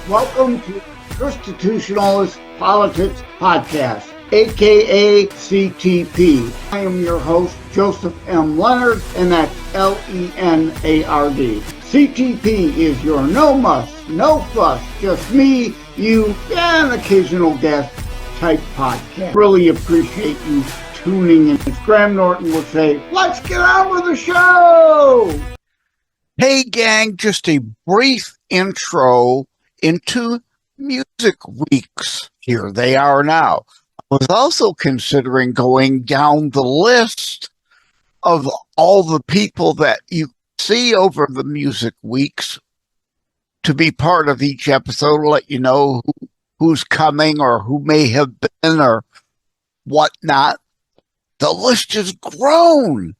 Welcome to Constitutionalist Politics Podcast, aka CTP. I am your host, Joseph M. Leonard, and that's Leonard. CTP is your no muss, no fuss, just me, you, and an occasional guest type podcast. Really appreciate you tuning in. As Graham Norton would say, let's get on with the show! Hey gang, just a brief intro into Music Weeks. Here they are now. I was also considering going down the list of all the people that you see over the Music Weeks to be part of each episode, let you know who's coming or who may have been or whatnot. The list has grown.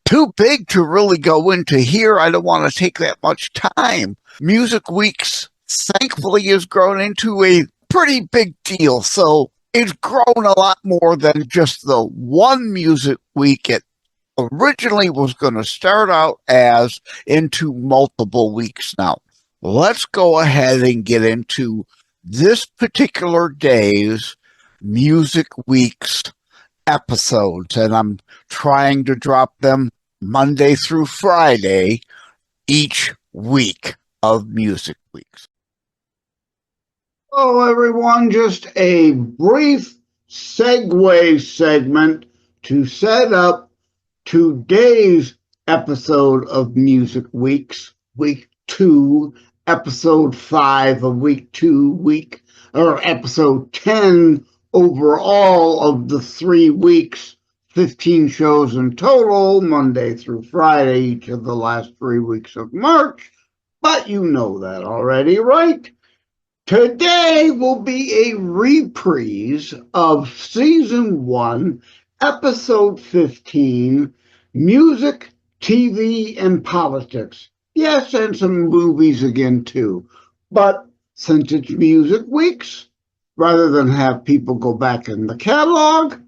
Too big to really go into here. I don't want to take that much time. Music Weeks, thankfully, has grown into a pretty big deal. So it's grown a lot more than just the one Music Week it originally was going to start out as, into multiple weeks now. Let's go ahead and get into this particular day's Music Weeks episodes, and I'm trying to drop them Monday through Friday each week of Music Weeks. Hello, everyone. Just a brief segue segment to set up today's episode of Music Weeks, Week 2, Episode 5 of Week 2, Episode 10 overall of the 3 weeks, 15 shows in total, Monday through Friday, each of the last 3 weeks of March. But you know that already, right? Today will be a reprise of Season 1, Episode 15, Music, TV, and Politics. Yes, and some movies again, too. But since it's Music Weeks, rather than have people go back in the catalog,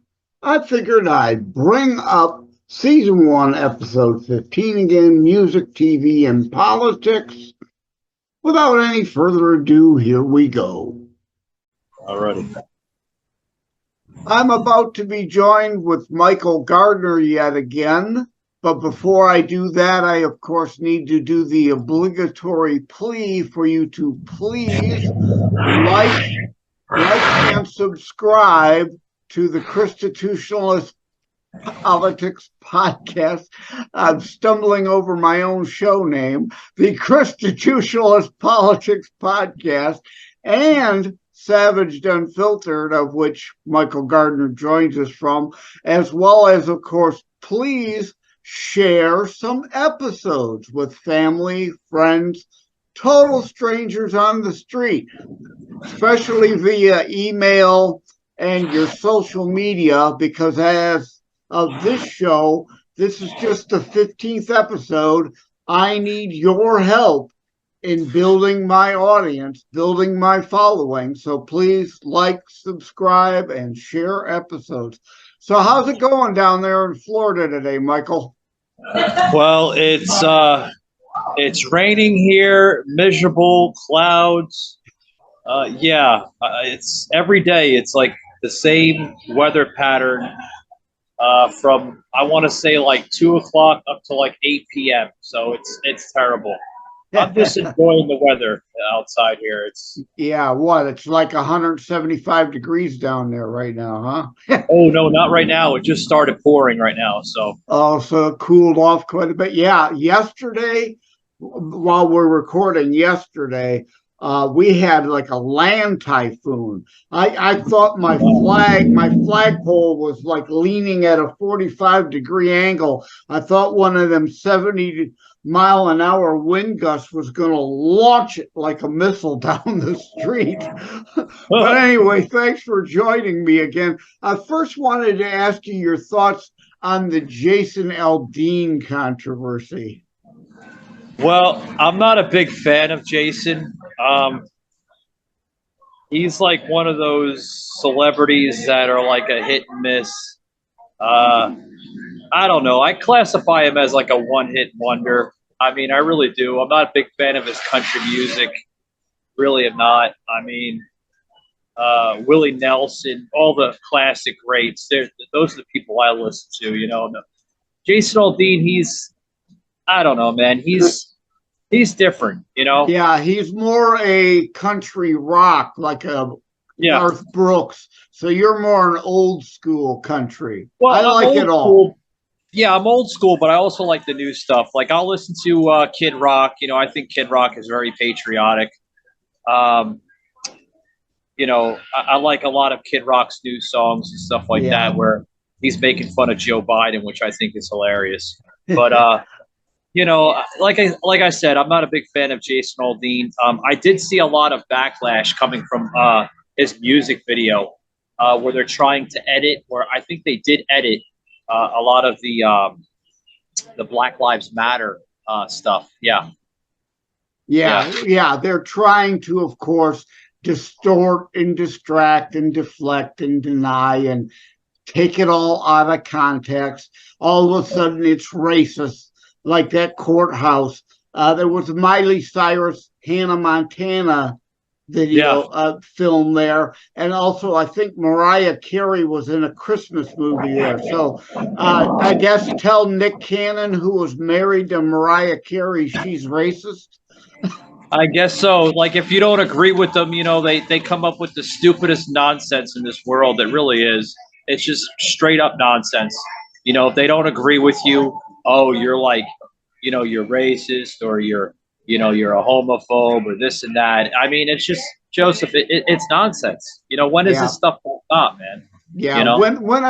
I figured I'd bring up Season 1, Episode 15 again, Music, TV, and Politics. Without any further ado, here we go. Alrighty. I'm about to be joined with Michael Gardner yet again, but before I do that, I of course need to do the obligatory plea for you to please like and subscribe to the Constitutionalist Politics Podcast. I'm stumbling over my own show name, the Constitutionalist Politics Podcast, and Savaged Unfiltered, of which Michael Gardner joins us from, as well as, of course, please share some episodes with family, friends, total strangers on the street, especially via email and your social media, because as of this show, this is just the 15th episode. I need your help in building my audience, building my following. So please like, subscribe, and share episodes. So how's it going down there in Florida today, Michael? Well, it's raining here, miserable, clouds. It's every day. It's like the same weather pattern from, I want to say, like 2 o'clock up to like 8 p.m. So it's terrible. I'm just enjoying the weather outside here. It's it's like 175 degrees down there right now, huh? Oh no, not right now. It just started pouring right now. So it cooled off quite a bit. Yeah, yesterday, while we're recording yesterday, we had like a land typhoon. I thought my flagpole was like leaning at a 45-degree angle. I thought one of them 70-mile-an-hour wind gusts was going to launch it like a missile down the street. But anyway, thanks for joining me again. I first wanted to ask you your thoughts on the Jason Aldean controversy. Well, I'm not a big fan of Jason. He's like one of those celebrities that are like a hit and miss. I don't know. I classify him as like a one-hit wonder. I mean, I really do. I'm not a big fan of his country music. really am not. I mean, Willie Nelson, all the classic greats. Those are the people I listen to. You know, Jason Aldean, I don't know, man. He's different. You know. Yeah, he's more a country rock, like a Garth Brooks. So you're more an old school country. Well, I like it all. School. Yeah, I'm old school, but I also like the new stuff. Like I'll listen to Kid Rock. You know, I think Kid Rock is very patriotic. You know, I like a lot of Kid Rock's new songs and stuff like that, where he's making fun of Joe Biden, which I think is hilarious. But you know, like I said, I'm not a big fan of Jason Aldean. I did see a lot of backlash coming from his music video, where they're trying to edit, where I think they did edit a lot of the Black Lives Matter stuff. Yeah. They're trying to, of course, distort and distract and deflect and deny and take it all out of context. All of a sudden, it's racist, like that courthouse. There was a Miley Cyrus, Hannah Montana video film there, and also I think Mariah Carey was in a Christmas movie there. So I guess tell Nick Cannon, who was married to Mariah Carey, she's racist. I guess so. Like if you don't agree with them, you know, they come up with the stupidest nonsense in this world. It really is. It's just straight up nonsense. You know, if they don't agree with you, oh, you're like, you know, you're racist, or you're a homophobe, or this and that. I mean, it's just, Joseph, it's nonsense. You know, when is this stuff going to stop, man? Yeah. You know? When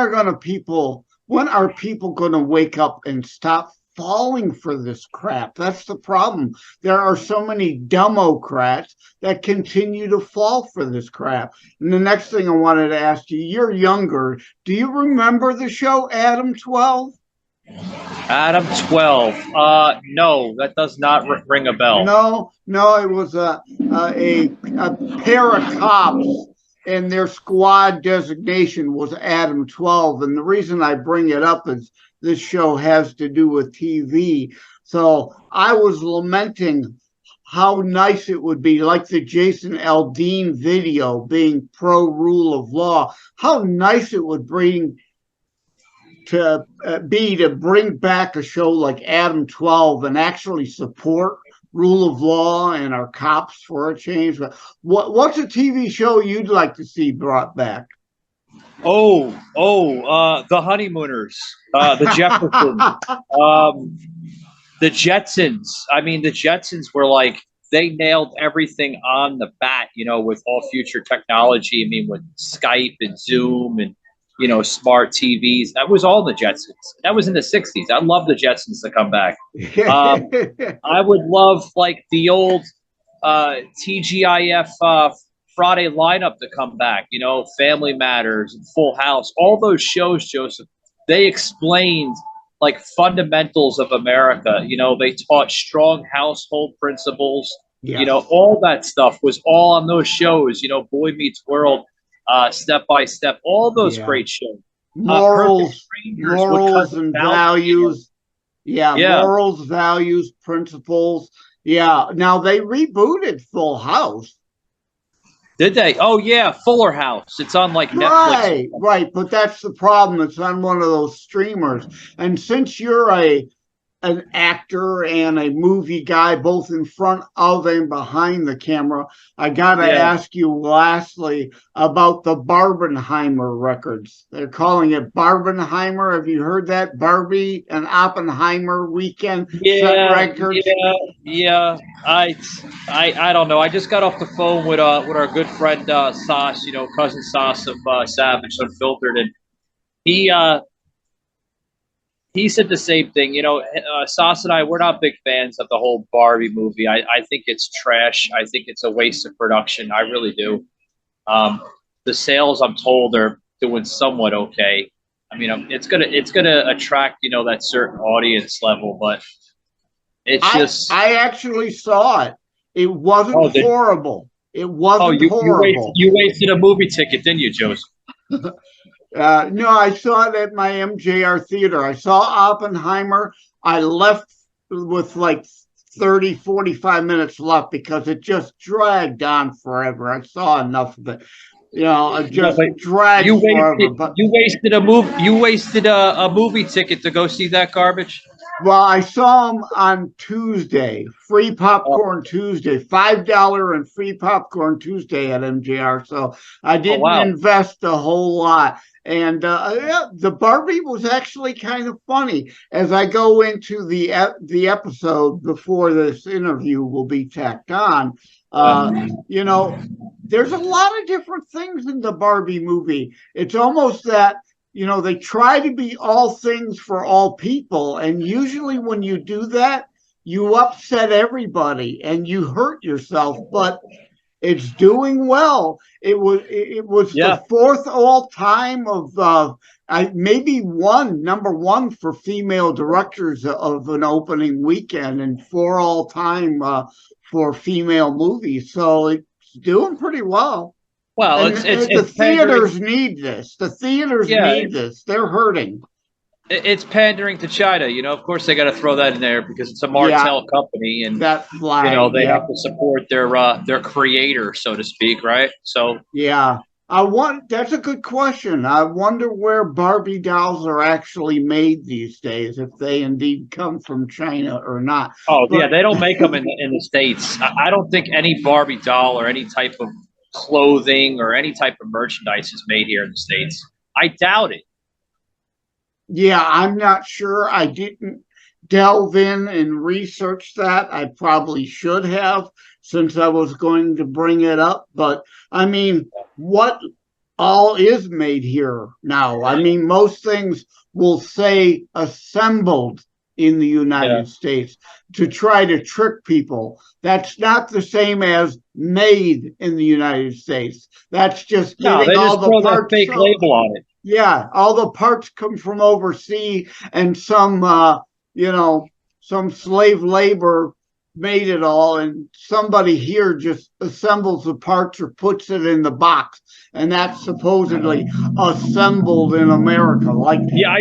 are people going to wake up and stop falling for this crap? That's the problem. There are so many Democrats that continue to fall for this crap. And the next thing I wanted to ask you, you're younger. Do you remember the show Adam 12? Adam 12. No, that does not ring a bell. No, it was a pair of cops, and their squad designation was Adam 12. And the reason I bring it up is this show has to do with TV. So I was lamenting how nice it would be, like the Jason Aldean video being pro rule of law, how nice it would bring to bring back a show like Adam 12 and actually support rule of law and our cops for a change. But what's a TV show you'd like to see brought back? The Honeymooners, the Jeffersons, the Jetsons. I mean, the Jetsons were like, they nailed everything on the bat, you know, with all future technology. I mean, with Skype and Zoom and, you know, smart TVs. That was all the Jetsons. That was in the 60s. I'd love the Jetsons to come back. I would love, like, the old TGIF Friday lineup to come back, you know, Family Matters and Full House. All those shows, Joseph, they explained, like, fundamentals of America. You know, they taught strong household principles. Yes. You know, all that stuff was all on those shows. You know, Boy Meets World, Step by Step, all those great shows. Morals and values. Morals, values, principles. Yeah. Now they rebooted Full House. Did they? Oh yeah, Fuller House. It's on like Netflix. Right. But that's the problem. It's on one of those streamers. And since you're an actor and a movie guy, both in front of and behind the camera, I gotta ask you lastly about the Barbenheimer records. They're calling it Barbenheimer. Have you heard that? Barbie and Oppenheimer weekend set records. Yeah. I don't know. I just got off the phone with our good friend Sauce, you know, cousin Sauce of Savage Unfiltered, and he said the same thing. You know, Sauce and I, we're not big fans of the whole Barbie movie. I think it's trash. I think it's a waste of production. I really do. The sales, I'm told, are doing somewhat okay. I mean, it's gonna attract, you know, that certain audience level, but it's just. I actually saw it. It wasn't horrible. It wasn't horrible. You wasted a movie ticket, didn't you, Joseph? No, I saw it at my MJR theater. I saw Oppenheimer. I left with like 30, 45 minutes left because it just dragged on forever. I saw enough of it. You know, it just dragged forever. But you wasted a movie ticket to go see that garbage. well, I saw them on Tuesday, free popcorn Tuesday, $5 and free popcorn Tuesday at MJR. So I didn't invest a whole lot. And yeah, the Barbie was actually kind of funny. As I go into the episode before this interview will be tacked on, you know, there's a lot of different things in the Barbie movie. It's almost that, you know, they try to be all things for all people. And usually when you do that, you upset everybody and you hurt yourself, but it's doing well. It was the fourth all time of maybe number one for female directors of an opening weekend, and 4 all time for female movies. So it's doing pretty well. Well, and the theaters need this. The theaters need this. They're hurting. It's pandering to China, you know. Of course, they got to throw that in there because it's a Martell company, and that flag, you know, they have to support their creator, so to speak, right? So that's a good question. I wonder where Barbie dolls are actually made these days, if they indeed come from China or not. They don't make them in the States. I don't think any Barbie doll or any type of clothing or any type of merchandise is made here in the States. I doubt it. Yeah, I'm not sure. I didn't delve in and research that. I probably should have, since I was going to bring it up. But I mean, what all is made here now? I mean, most things will say assembled in the United States to try to trick people. That's not the same as made in the United States. That's just getting all the parts. Fake label on it. Yeah, all the parts come from overseas, and some some slave labor made it all, and somebody here just assembles the parts or puts it in the box, and that's supposedly assembled in America. Like, yeah,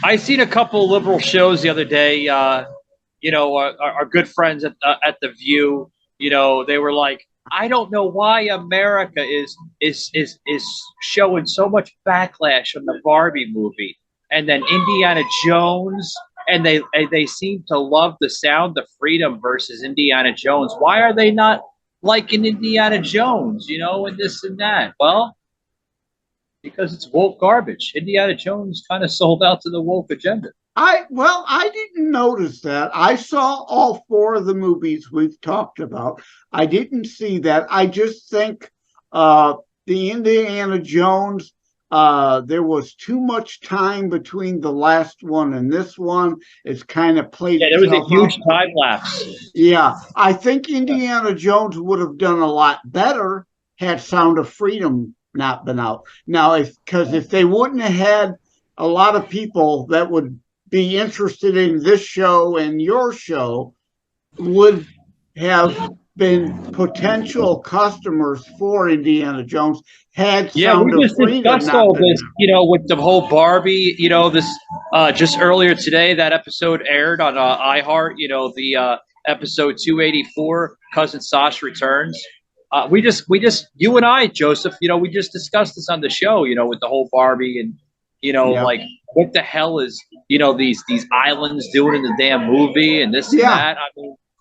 I seen a couple liberal shows the other day. You know, our good friends at the View. You know, they were like, I don't know why America is showing so much backlash on the Barbie movie, and then Indiana Jones, and they seem to love the Sound of Freedom versus Indiana Jones. Why are they not liking Indiana Jones, you know, and this and that? Well, because it's woke garbage. Indiana Jones kind of sold out to the woke agenda. I didn't notice that. I saw all 4 of the movies we've talked about. I didn't see that. I just think the Indiana Jones, there was too much time between the last one and this one. It's kind of played. Yeah, there was a huge time lapse. Yeah, I think Indiana Jones would have done a lot better had Sound of Freedom not been out. Now, if they wouldn't have had a lot of people that would be interested in this show and your show, would have been potential customers for Indiana Jones had Sound we of just Freedom discussed all this, you know, with the whole Barbie, you know, this just earlier today, that episode aired on iHeart, you know, the episode 284, Cousin Sasha Returns. We just, you and I, Joseph, you know, we just discussed this on the show, you know, with the whole Barbie and, you know, like, what the hell is, you know, these islands doing in the damn movie and this and that?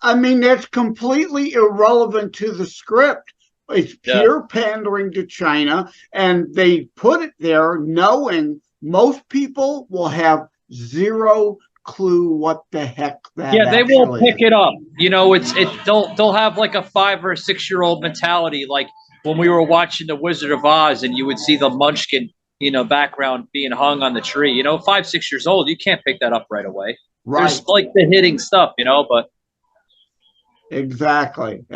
I mean, that's completely irrelevant to the script. It's pure pandering to China, and they put it there knowing most people will have zero clue what the heck that they won't pick it up. You know, they'll have like a 5 or 6 year old mentality, like when we were watching The Wizard of Oz and you would see the Munchkin, you know, background being hung on the tree. You know, 5, 6 years old, you can't pick that up right away. Right. There's like the hitting stuff, you know, but Exactly.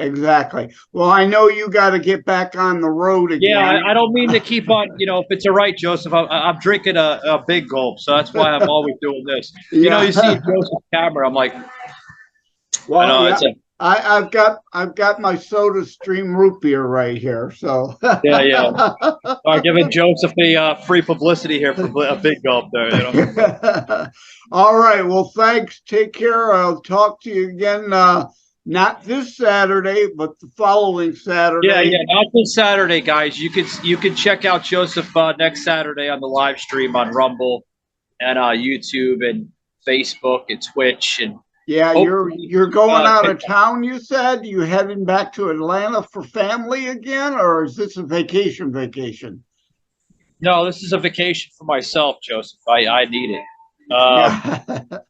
Well, I know you got to get back on the road again. Yeah, I don't mean to keep on, you know, if it's all right, Joseph, I'm drinking a big gulp, so that's why I'm always doing this. You know, you see Joseph's camera, I'm like, well, I've got my Soda Stream root beer right here. So Yeah. I'm giving Joseph a free publicity here for a big gulp there. You know? All right. Well, thanks. Take care. I'll talk to you again. Not this Saturday, but the following Saturday. Yeah. Not this Saturday, guys. You could check out Joseph next Saturday on the live stream on Rumble and YouTube and Facebook and Twitch and. Yeah, you're going out of town, you said? You heading back to Atlanta for family again, or is this a vacation? No, this is a vacation for myself, Joseph. I need it.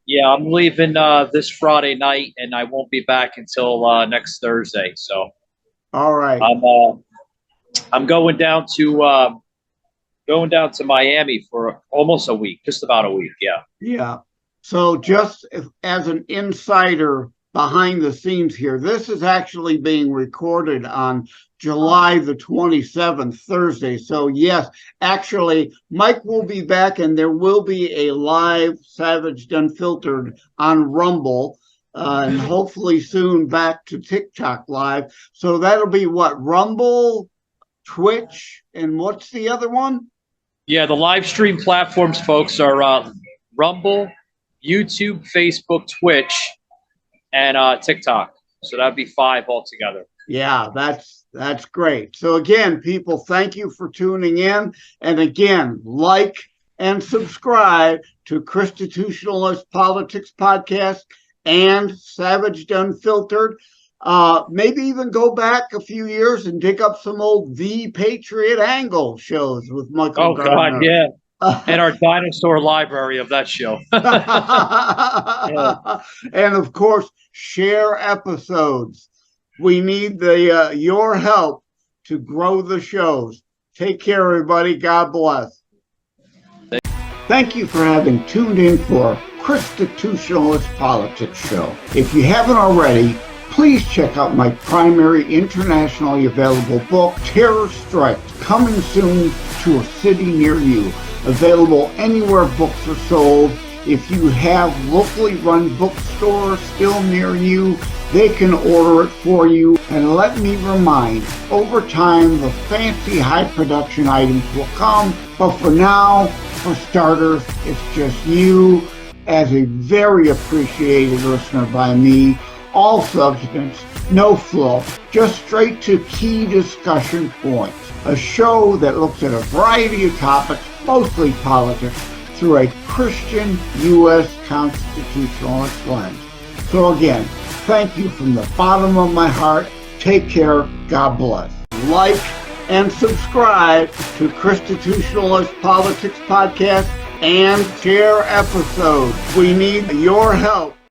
Yeah, I'm leaving this Friday night, and I won't be back until next Thursday. So, all right, I'm going down to Miami for almost a week, just about a week. Yeah. So just as an insider behind the scenes here, this is actually being recorded on July the 27th, Thursday. So yes, actually, Mike will be back and there will be a live Savage Unfiltered on Rumble and hopefully soon back to TikTok Live. So that'll be what, Rumble, Twitch, and what's the other one? Yeah, the live stream platforms, folks, are Rumble, YouTube, Facebook, Twitch, and TikTok. So that'd be 5 altogether. Yeah, that's great. So again, people, thank you for tuning in. And again, like and subscribe to Constitutionalist Politics Podcast and Savage Unfiltered. Maybe even go back a few years and dig up some old The Patriot Angle shows with Michael Gardner. God, yeah. And our dinosaur library of that show. Yeah. And of course, share episodes. We need your help to grow the shows. Take care, everybody. God bless. Thank you for having tuned in for Constitutionalist Politics Show. If you haven't already, please check out my primary internationally available book, Terror Strikes, coming soon to a city near you. Available anywhere books are sold. If you have locally run bookstores still near you, they can order it for you. And let me remind, over time, the fancy high production items will come. But for now, for starters, it's just you as a very appreciated listener by me. All substance, no fluff, just straight to key discussion points. A show that looks at a variety of topics, mostly politics, through a Christian U.S. constitutionalist lens. So again, thank you from the bottom of my heart. Take care. God bless. Like and subscribe to Constitutionalist Politics Podcast and share episodes. We need your help.